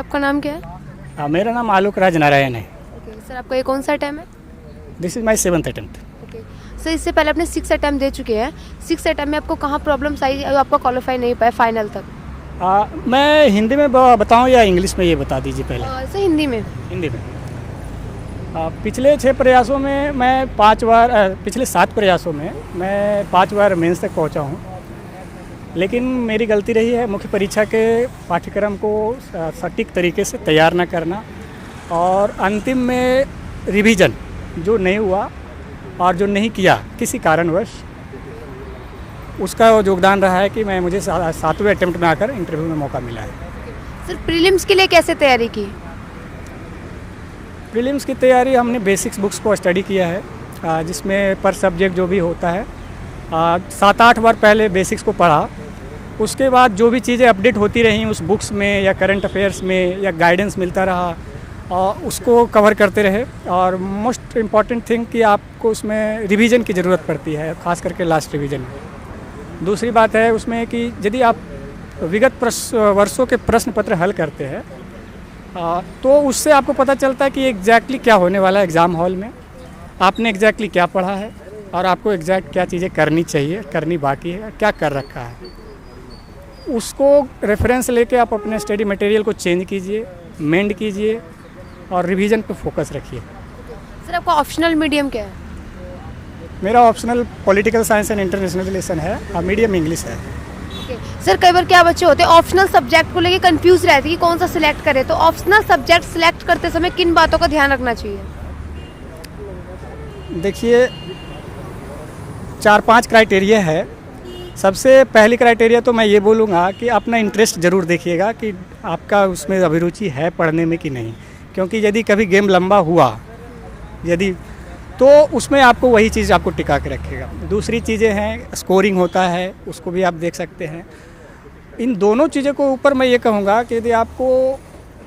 आपका नाम क्या है? मेरा नाम आलोक राज नारायण है। ओके सर, आपका ये कौन सा अटैम्प्ट है? This is my 7th attempt. Okay sir, इससे पहले आपने 6 अटैम्प्ट दे चुके हैं। 6 अटैम्प्ट में आपको कहाँ प्रॉब्लम्स आई और आपका क्वालिफाई नहीं पाए फाइनल तक? मैं हिंदी में बताऊं या इंग्लिश में, ये बता दीजिए पहले। सर हिंदी में। हिंदी में। पिछले 6 प्रयासों में मैं 5 बार, पिछले 7 प्रयासों में मैं 5 बार मेंस तक पहुंचा हूं। लेकिन मेरी गलती रही है मुख्य परीक्षा के पाठ्यक्रम को सटीक तरीके से तैयार न करना, और अंतिम में रिवीजन जो नहीं हुआ और जो नहीं किया किसी कारणवश, उसका योगदान रहा है कि मुझे 7वें अटेम्प्ट में आकर इंटरव्यू में मौका मिला है। सर प्रीलिम्स के लिए कैसे तैयारी की? प्रीलिम्स की तैयारी हमने बेसिक्स बुक्स को स्टडी किया है, जिसमें पर सब्जेक्ट जो भी होता है 7-8 बार पहले बेसिक्स को पढ़ा। उसके बाद जो भी चीज़ें अपडेट होती रहीं उस बुक्स में या करंट अफेयर्स में या गाइडेंस मिलता रहा, उसको कवर करते रहे। और मोस्ट इम्पॉर्टेंट थिंग कि आपको उसमें रिवीजन की ज़रूरत पड़ती है, ख़ास करके लास्ट रिवीजन में। दूसरी बात है उसमें कि यदि आप विगत वर्षों के प्रश्न पत्र हल करते हैं तो उससे आपको पता चलता है कि एग्जैक्टली क्या होने वाला है एग्ज़ाम हॉल में, आपने एग्जैक्टली क्या पढ़ा है और आपको एग्जैक्ट क्या चीज़ें करनी चाहिए, करनी बाकी है, क्या कर रखा है। उसको रेफरेंस लेके आप अपने स्टडी मटेरियल को चेंज कीजिए, मेंड कीजिए और रिवीजन पे फोकस रखिए। सर आपका ऑप्शनल मीडियम क्या है? मेरा optional political science and international relation है और मीडियम इंग्लिश है। सर कई बार क्या बच्चे होते हैं ऑप्शनल सब्जेक्ट को लेके कंफ्यूज रहते हैं कि कौन सा सिलेक्ट करें, तो ऑप्शनल सब्जेक्ट सिलेक्ट करते समय किन बातों का ध्यान रखना चाहिए? देखिए 4-5 क्राइटेरिया है। सबसे पहली क्राइटेरिया तो मैं ये बोलूँगा कि अपना इंटरेस्ट ज़रूर देखिएगा कि आपका उसमें अभिरुचि है पढ़ने में कि नहीं, क्योंकि यदि कभी गेम लंबा हुआ यदि तो उसमें आपको वही चीज़ आपको टिका के रखेगा। दूसरी चीज़ें हैं, स्कोरिंग होता है, उसको भी आप देख सकते हैं। इन दोनों चीज़ों को ऊपर मैं ये कहूँगा कि यदि आपको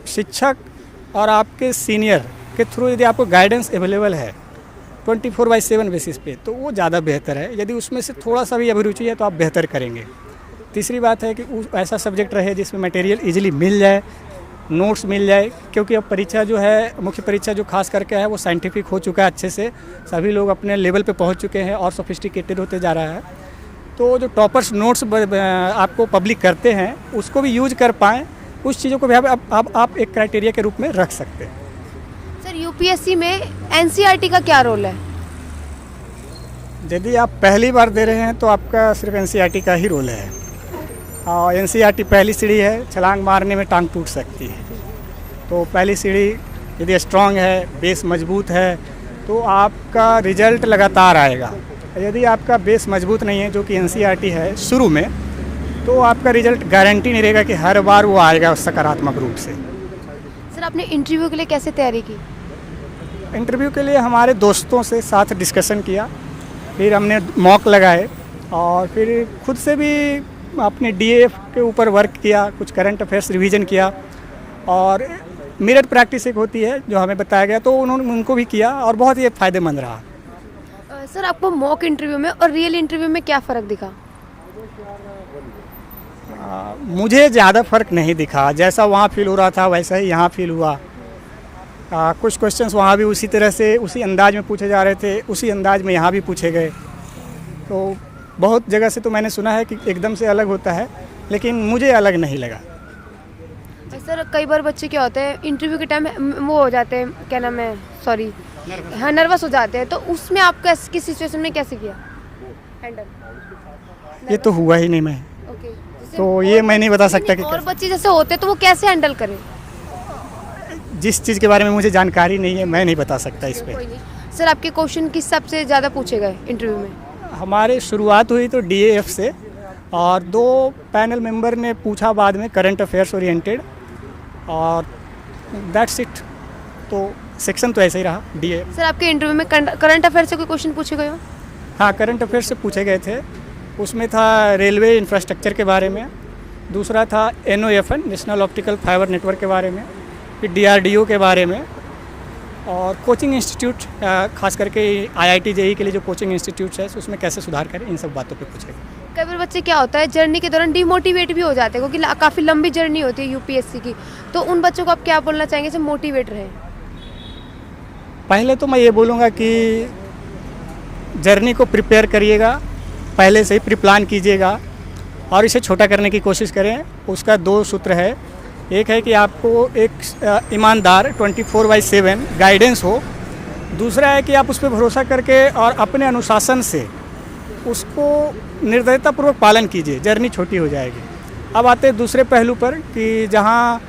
शिक्षक और आपके सीनियर के थ्रू यदि आपको गाइडेंस अवेलेबल है 24/7 बेसिस पे, तो वो ज़्यादा बेहतर है। यदि उसमें से थोड़ा सा भी अभिरुचि है तो आप बेहतर करेंगे। तीसरी बात है कि ऐसा सब्जेक्ट रहे जिसमें मटेरियल इजीली मिल जाए, नोट्स मिल जाए, क्योंकि अब परीक्षा जो है, मुख्य परीक्षा जो खास करके है वो साइंटिफिक हो चुका है अच्छे से, सभी लोग अपने लेवल पे पहुंच चुके हैं और सोफिस्टिकेटेड होते जा रहा है। तो जो टॉपर्स नोट्स आपको पब्लिक करते हैं उसको भी यूज कर पाएँ, उस चीज़ों को भी आप एक क्राइटेरिया के रूप में रख सकते हैं। सर यूपीएससी में एनसीईआरटी का क्या रोल है? यदि आप पहली बार दे रहे हैं तो आपका सिर्फ एनसीईआरटी का ही रोल है। और एनसीईआरटी पहली सीढ़ी है, छलांग मारने में टांग टूट सकती है। तो पहली सीढ़ी यदि स्ट्रांग है, बेस मजबूत है, तो आपका रिजल्ट लगातार आएगा। यदि आपका बेस मजबूत नहीं है, जो कि एनसीईआरटी है शुरू में, तो आपका रिजल्ट गारंटी नहीं रहेगा कि हर बार वो आएगा सकारात्मक रूप से। सर आपने इंटरव्यू के लिए कैसे तैयारी की? इंटरव्यू के लिए हमारे दोस्तों से साथ डिस्कशन किया, फिर हमने मॉक लगाए और फिर खुद से भी अपने डीएफ के ऊपर वर्क किया, कुछ करंट अफेयर्स रिवीजन किया, और मिरर प्रैक्टिस एक होती है जो हमें बताया गया, तो उनको भी किया और बहुत ही फ़ायदेमंद रहा। सर आपको मॉक इंटरव्यू में और रियल इंटरव्यू में क्या फ़र्क दिखा? मुझे ज़्यादा फ़र्क नहीं दिखा, जैसा वहाँ फील हो रहा था वैसा ही यहाँ फील हुआ। कुछ क्वेश्चंस वहाँ भी उसी तरह से उसी अंदाज में पूछे जा रहे थे, उसी अंदाज में यहाँ भी पूछे गए। तो बहुत जगह से तो मैंने सुना है कि एकदम से अलग होता है, लेकिन मुझे अलग नहीं लगा। सर कई बार बच्चे क्या होते हैं इंटरव्यू के टाइम वो हो जाते हैं, क्या नाम है, सॉरी, हाँ नर्वस हो जाते हैं, तो उसमें आप किस सिचुएशन में कैसे किया हैंडल? ये तो हुआ ही नहीं मैं, ओके, तो ये मैं नहीं बता सकता कि और बच्चे जैसे होते हैं तो वो कैसे हैंडल करें। जिस चीज़ के बारे में मुझे जानकारी नहीं है मैं नहीं बता सकता इस पर। सर आपके क्वेश्चन किस सबसे ज़्यादा पूछे गए इंटरव्यू में? हमारे शुरुआत हुई तो डीएएफ से, और 2 पैनल मेंबर ने पूछा बाद में करंट अफेयर्स ओरिएंटेड, और दैट्स इट। तो सेक्शन तो ऐसे ही रहा डीएएफ। सर आपके इंटरव्यू में करंट अफेयर्स से कोई क्वेश्चन पूछे गए हो? हाँ, करंट अफेयर्स से पूछे गए थे। उसमें था रेलवे इंफ्रास्ट्रक्चर के बारे में, दूसरा था NOFN national optical fibre network के बारे में, फिर DRDO के बारे में, और कोचिंग इंस्टीट्यूट खास करके IIT JEE के लिए जो कोचिंग इंस्टीट्यूट्स है उसमें कैसे सुधार करें, इन सब बातों पे पूछेगा। कई बार बच्चे क्या होता है जर्नी के दौरान डिमोटिवेट भी हो जाते हैं क्योंकि काफ़ी लंबी जर्नी होती है यूपीएससी की, तो उन बच्चों को आप क्या बोलना चाहेंगे जो मोटिवेट रहे? पहले तो मैं ये बोलूँगा कि जर्नी को प्रिपेयर करिएगा, पहले से ही प्री प्लान कीजिएगा और इसे छोटा करने की कोशिश करें। उसका 2 सूत्र है। एक है कि आपको एक ईमानदार 24/7 गाइडेंस हो। दूसरा है कि आप उस पर भरोसा करके और अपने अनुशासन से उसको निर्दयतापूर्वक पालन कीजिए, जर्नी छोटी हो जाएगी। अब आते हैं दूसरे पहलू पर कि जहाँ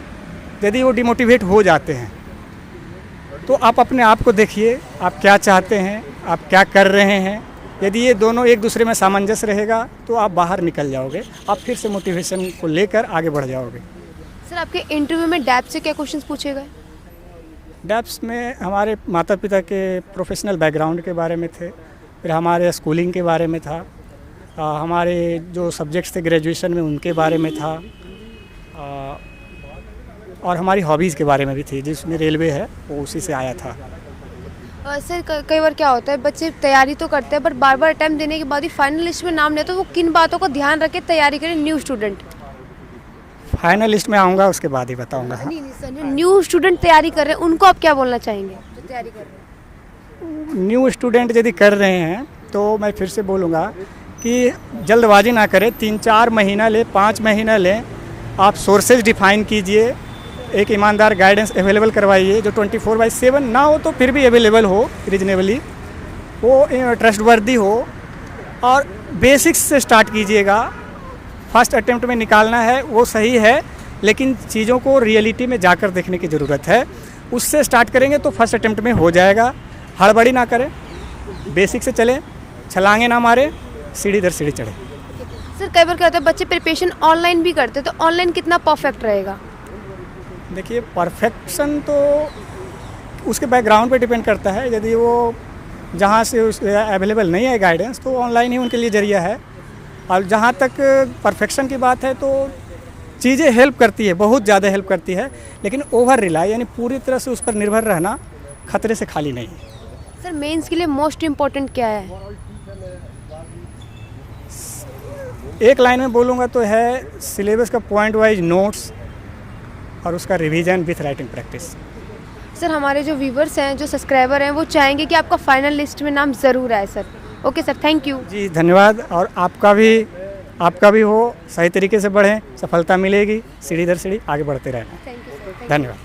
यदि वो डिमोटिवेट हो जाते हैं तो आप अपने आप को देखिए, आप क्या चाहते हैं, आप क्या कर रहे हैं। यदि ये दोनों एक दूसरे में सामंजस्य रहेगा तो आप बाहर निकल जाओगे, आप फिर से मोटिवेशन को लेकर आगे बढ़ जाओगे। सर आपके इंटरव्यू में डैप से क्या क्वेश्चंस पूछे गए? डैप्स में हमारे माता पिता के प्रोफेशनल बैकग्राउंड के बारे में थे, फिर हमारे स्कूलिंग के बारे में था, हमारे जो सब्जेक्ट्स थे ग्रेजुएशन में उनके बारे में था, और हमारी हॉबीज़ के बारे में भी थी। जिसमें रेलवे है वो उसी से आया था। सर कई बार क्या होता है बच्चे तैयारी तो करते हैं बट बार बार अटैम्प्ट देने के बाद ही फाइनल लिस्ट में नाम नहीं, तो वो किन बातों को ध्यान रख के तैयारी करें न्यू स्टूडेंट? फाइनल लिस्ट में आऊँगा उसके बाद ही बताऊँगा। नहीं सर, जो न्यू स्टूडेंट तैयारी कर रहे हैं उनको आप क्या बोलना चाहेंगे जो तैयारी कर रहे हैं? न्यू स्टूडेंट यदि कर रहे हैं तो मैं फिर से बोलूँगा कि जल्दबाजी ना करें, 3-4 महीना लें, 5 महीना लें, आप सोर्सेज डिफाइन कीजिए, एक ईमानदार गाइडेंस अवेलेबल करवाइए जो 24/7 ना हो तो फिर भी अवेलेबल हो रीजनेबली, वो ट्रस्टवर्दी हो, और बेसिक्स से स्टार्ट कीजिएगा। फर्स्ट अटेम्प्ट में निकालना है वो सही है, लेकिन चीज़ों को रियलिटी में जाकर देखने की ज़रूरत है। उससे स्टार्ट करेंगे तो फर्स्ट अटेम्प्ट में हो जाएगा। हड़बड़ी ना करें, बेसिक से चलें, छलांगे ना मारें, सीढ़ी दर सीढ़ी चढ़ें। सर कई बार क्या होता है बच्चे प्रिपरेशन ऑनलाइन भी करते हैं, तो ऑनलाइन कितना परफेक्ट रहेगा? देखिए, परफेक्शन तो उसके बैकग्राउंड पे डिपेंड करता है। यदि वो जहाँ से उस अवेलेबल नहीं है गाइडेंस तो ऑनलाइन ही उनके लिए जरिया है। और जहाँ तक परफेक्शन की बात है तो चीज़ें हेल्प करती है, बहुत ज़्यादा हेल्प करती है, लेकिन ओवर रिलाई यानी पूरी तरह से उस पर निर्भर रहना खतरे से खाली नहीं है। सर मेंस के लिए मोस्ट इम्पोर्टेंट क्या है? एक लाइन में बोलूँगा तो है सिलेबस का पॉइंट वाइज नोट्स और उसका revision with writing practice. Sir हमारे जो व्यूवर्स हैं, जो सब्सक्राइबर हैं, वो चाहेंगे कि आपका फाइनल लिस्ट में नाम ज़रूर आए sir. Okay sir, thank you. जी धन्यवाद, और आपका भी हो, सही तरीके से बढ़ें, सफलता मिलेगी, सीढ़ी दर सीढ़ी आगे बढ़ते रहना। Thank you sir. धन्यवाद।